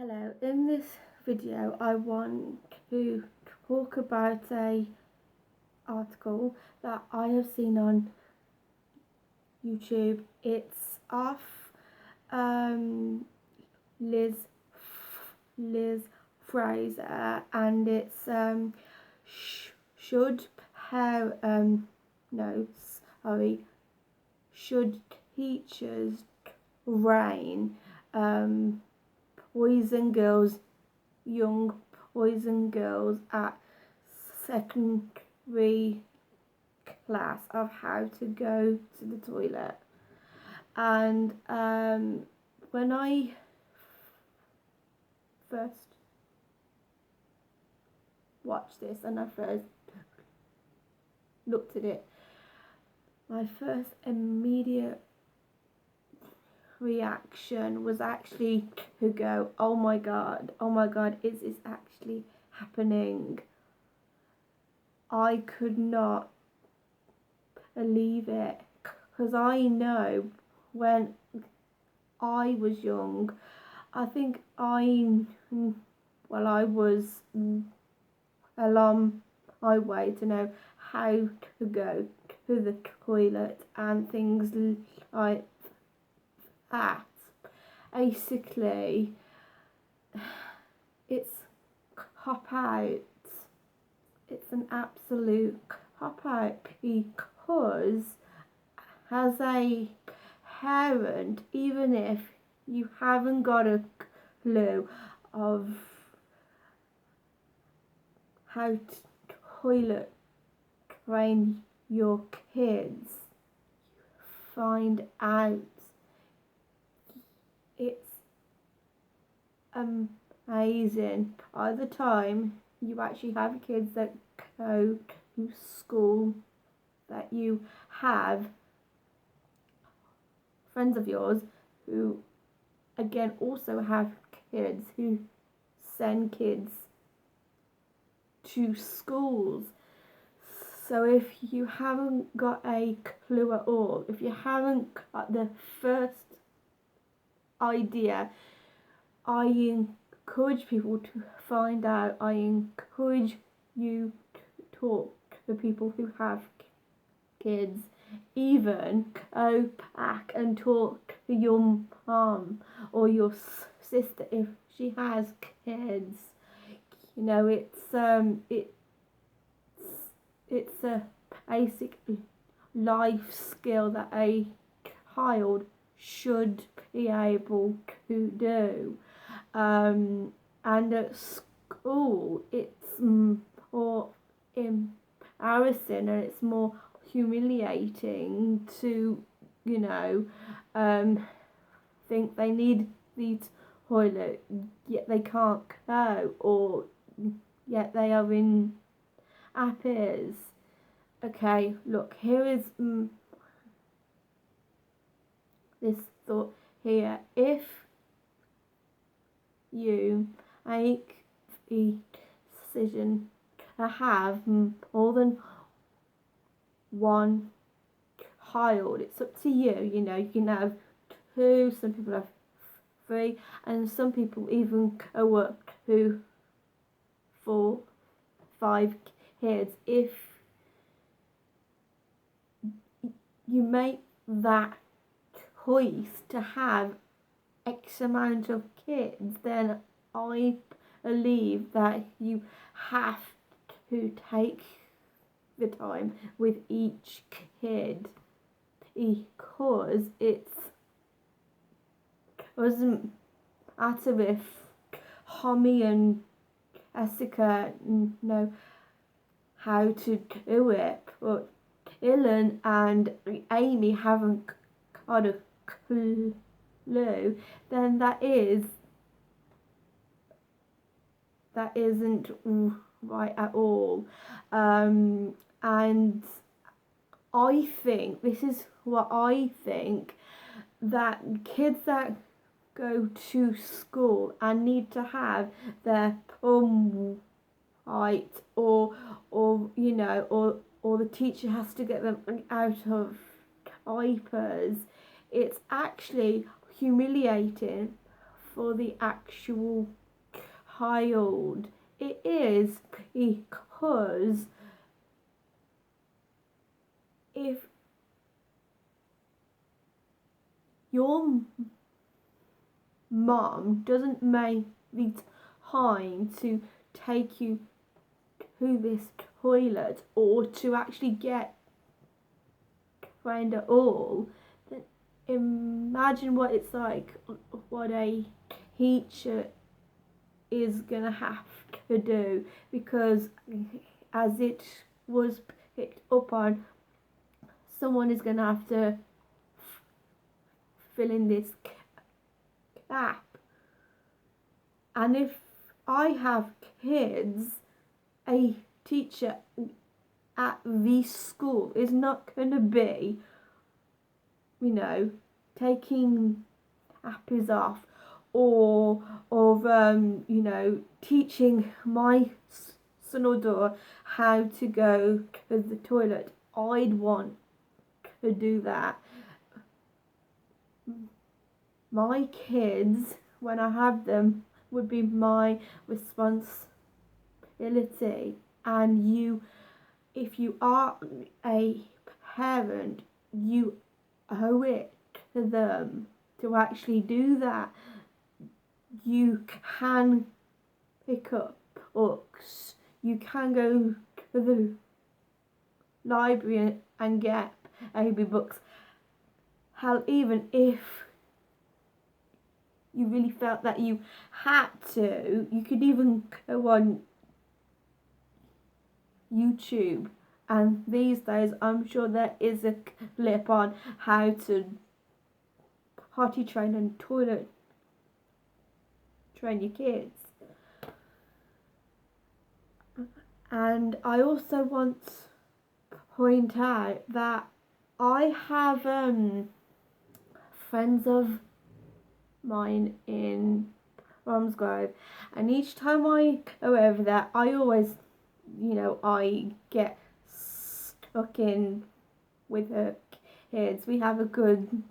Hello, in this video I want to talk about a article that I have seen on YouTube. It's off Liz Fraser, and it's should teachers rein young boys and girls at secondary class of how to go to the toilet. And when I first watched this and I first looked at it, my first immediate reaction was actually to go, oh my god, is this actually happening? I could not believe it, because I know when I was young, I think I was a long way to know how to go to the toilet and things like that. Basically, it's cop out. It's an absolute cop out, because as a parent, even if you haven't got a clue of how to toilet train your kids, find out. It's amazing. By the time you actually have kids that go to school, that you have friends of yours who again also have kids, who send kids to schools. So if you haven't got a clue at all, if you haven't got the first idea, I encourage people to find out. I encourage you to talk to people who have kids. Even go back and talk to your mom or your sister if she has kids. You know, it's a basic life skill that a child should be able to do. And at school, it's more embarrassing and it's more humiliating to, think they need the toilet, yet they can't go, or yet they are in appies. Okay, look, here is this thought here. If you make the decision to have more than one child, it's up to you. You know, you can have two, some people have three, and some people even go up to 4, 5 kids. If you make that choice to have X amount of kids, then I believe that you have to take the time with each kid, because it doesn't matter if Homie and Jessica know how to do it, but Dylan and Amy haven't got a clue, then that isn't right at all. And I think, this is what I think, that kids that go to school and need to have their right, or the teacher has to get them out of diapers, it's actually humiliating for the actual child. It is because if your mum doesn't make the time to take you to this toilet or to actually get trained at all, then imagine what it's like, what a teacher is gonna have to do, because as it was picked up on, someone is gonna have to fill in this gap. And if I have kids, a teacher at the school is not going to be, taking nappies off or teaching my son or daughter how to go to the toilet. I'd want to do that. My kids, when I have them, would be my responsibility. And if you are a parent, you owe it to them to actually do that. You can pick up books, you can go to the library and get AB books. Hell, even if you really felt that you had to, you could even go on YouTube, and these days I'm sure there is a clip on how to potty train and toilet train your kids. And I also want to point out that I have friends of mine in Romsgrove, and each time I go over there, I always, I get stuck in with her kids. We have a good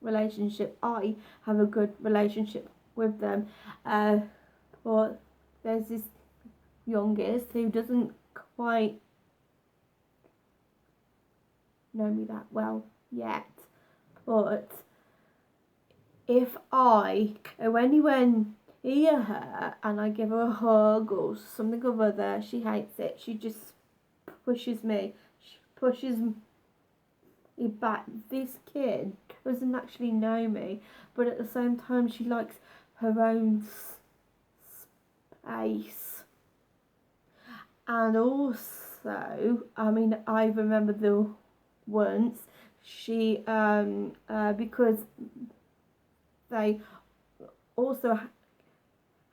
relationship. I have a good relationship with them. But there's this youngest who doesn't quite know me that well yet. But if I go anywhere near her and I give her a hug or something of other, she hates it. She just pushes me. She pushes me back. This kid doesn't actually know me, but at the same time she likes her own space. And also, I remember the once she because they also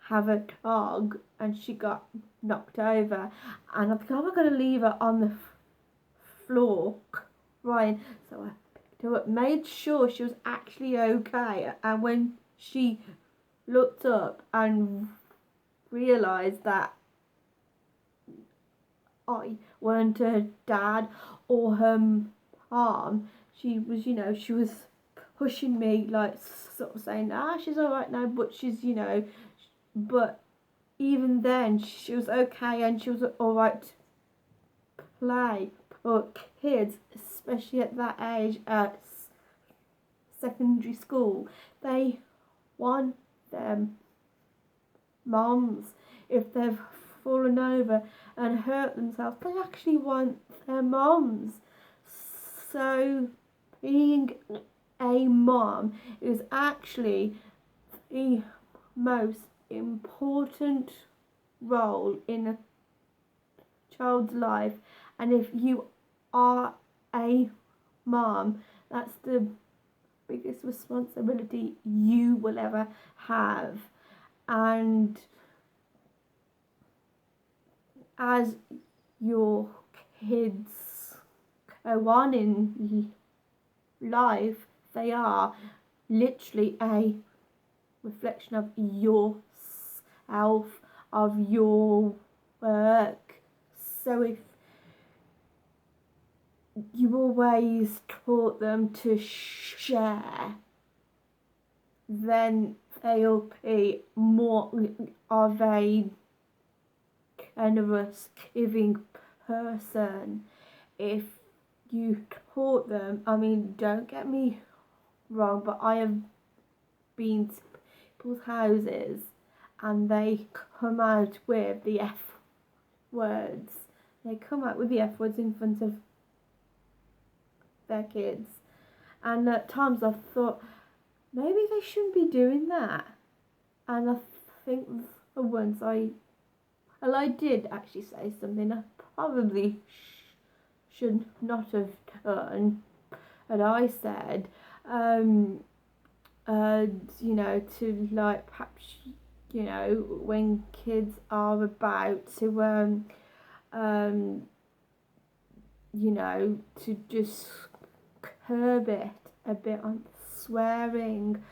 have a dog, and she got knocked over, and I think I'm going to leave her on the floor crying. So I picked her up, made sure she was actually okay, and when she looked up and realised that I weren't her dad or her mom, she was pushing me, like sort of saying, she's alright now, but she's, but even then she was okay and she was alright to play. But kids, especially at that age, at secondary school, they want them moms. If they've fallen over and hurt themselves, they actually want their moms. So being a mom is actually the most important role in a child's life, and if you are a mom, that's the biggest responsibility you will ever have. And as your kids go on in life, they are literally a reflection of yourself, of your work. So if you always taught them to share then they'll be more of a generous, giving person. If you taught them, I mean, don't get me wrong, but I have been to people's houses and they come out with the F words. They come out with the F words in front of their kids. And at times I've thought, maybe they shouldn't be doing that. And I think once I did actually say something I probably should not have done. And I said, you know, to like perhaps, you know, when kids are about to, you know, to just curb it a bit on swearing.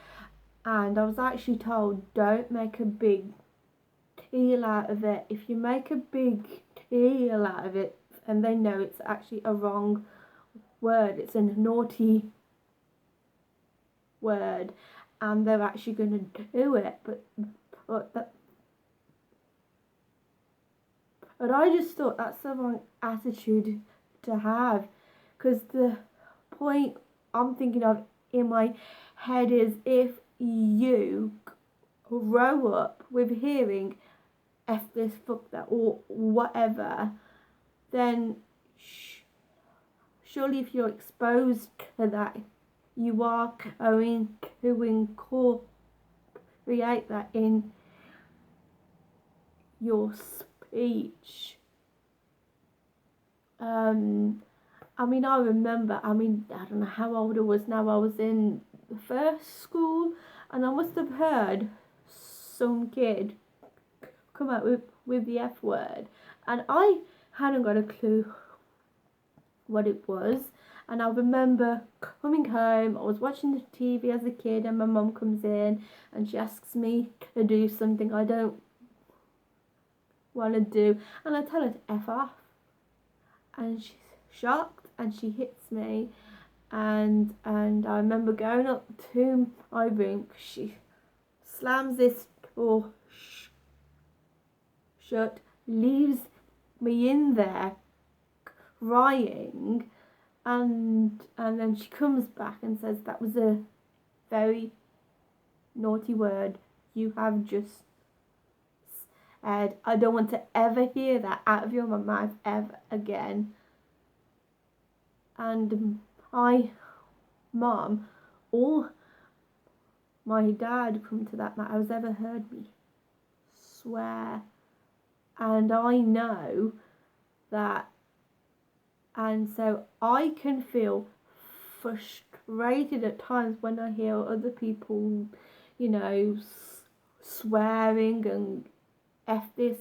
And I was actually told, don't make a big deal out of it. If you make a big deal out of it and they know it's actually a wrong word, it's a naughty word, and they're actually going to do it, but I just thought that's the wrong attitude to have, because the point I'm thinking of in my head is, if you grow up with hearing F this, fuck that, or whatever, then surely if you're exposed to that, you are going to incorporate that in your speech. I mean, I remember, I don't know how old I was now. I was in the first school, and I must have heard some kid come out with the F word, and I hadn't got a clue what it was. And I remember coming home, I was watching the TV as a kid, and my mum comes in and she asks me to do something I don't want to do, and I tell her to F off, and she's shocked and she hits me, and I remember going up to my room, she slams this door shut, leaves me in there crying, and then she comes back and says, that was a very naughty word you have just said. I don't want to ever hear that out of your mouth ever again. And my mum or my dad, come to that matter, has ever heard me swear. And I know that, and so I can feel frustrated at times when I hear other people, you know, swearing and F this,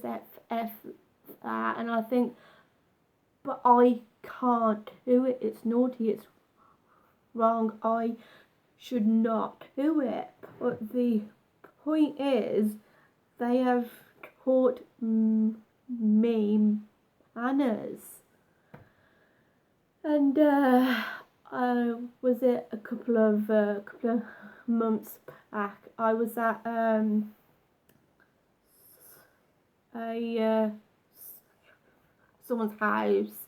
F that, and I think, but I can't do it. It's naughty, it's wrong, I should not do it. But the point is, they have taught me manners. And was it a couple of months back, I was at someone's house,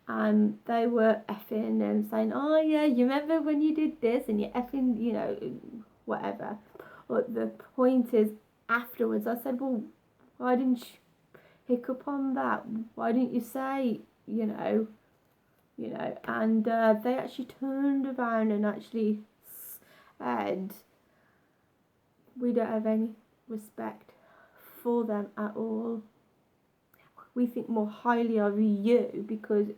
and they were effing and saying, oh yeah, you remember when you did this, and you're effing, you know, whatever. But the point is, afterwards I said, well, why didn't you pick up on that? Why didn't you say, you know, and they actually turned around and actually said, we don't have any respect for them at all. We think more highly of you because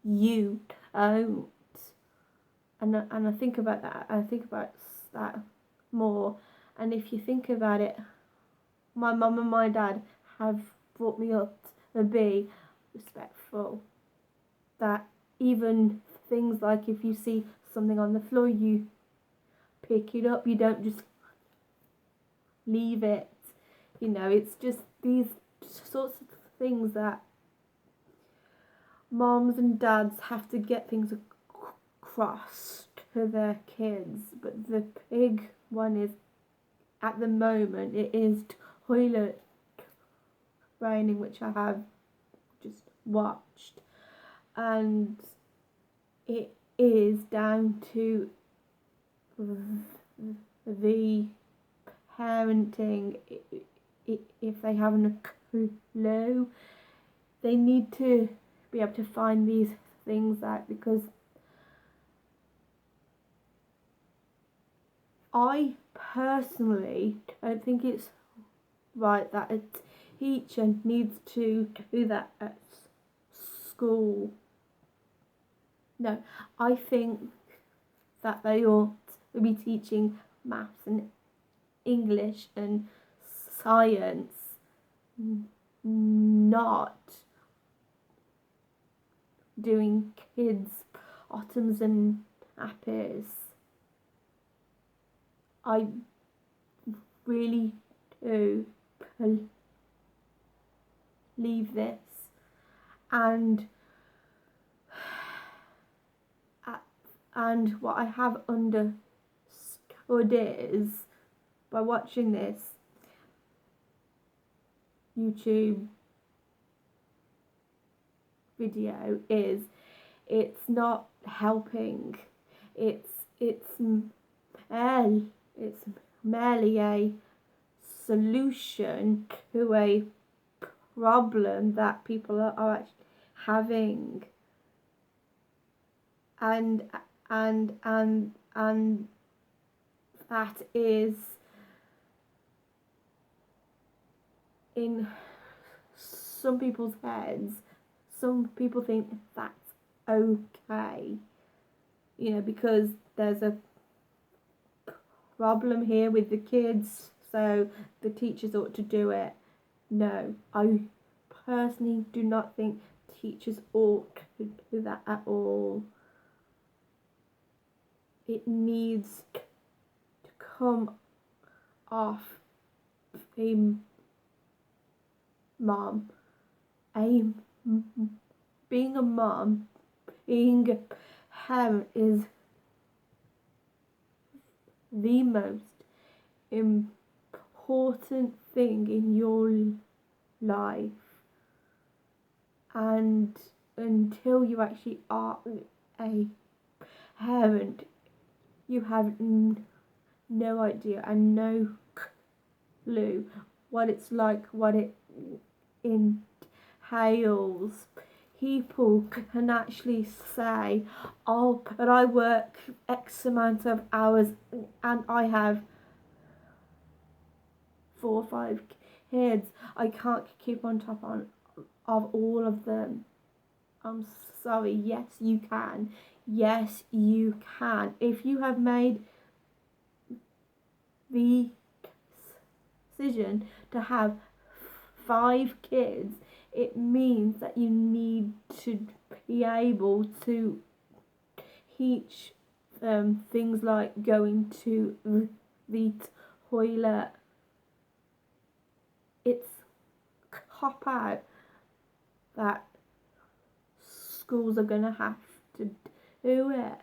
you don't. And I think about that. I think about that more. And if you think about it, my mum and my dad have brought me up to be respectful. That even things like, if you see something on the floor, you pick it up, you don't just leave it. You know, it's just these sorts of things that moms and dads have to get things across to their kids. But the big one is, at the moment, it is toilet training, which I have just watched, and it is down to the parenting. If they haven't a clue, they need to be able to find these things out, because I personally don't think it's right that a teacher needs to do that at school. No, I think that they ought to be teaching maths and English and science, not doing kids' autumns and nappies. I really do believe this, and what I have understood is, by watching this YouTube video, is it's not helping. It's merely a solution to a problem that people are actually having, and that is, in some people's heads, some people think that's okay, because there's a problem here with the kids, so the teachers ought to do it. No, I personally do not think teachers ought to do that at all. It needs to come off a mom. Being a mom, being a parent is the most important thing in your life, and until you actually are a parent, you have no idea and no clue what it's like, what it entails. People can actually say, oh, but I work X amount of hours and I have 4 or 5 kids. I can't keep on top of all of them. I'm sorry. Yes, you can. Yes, you can. If you have made the decision to have 5 kids, it means that you need to be able to teach them things like going to the toilet. It's cop out that schools are going to have to do it.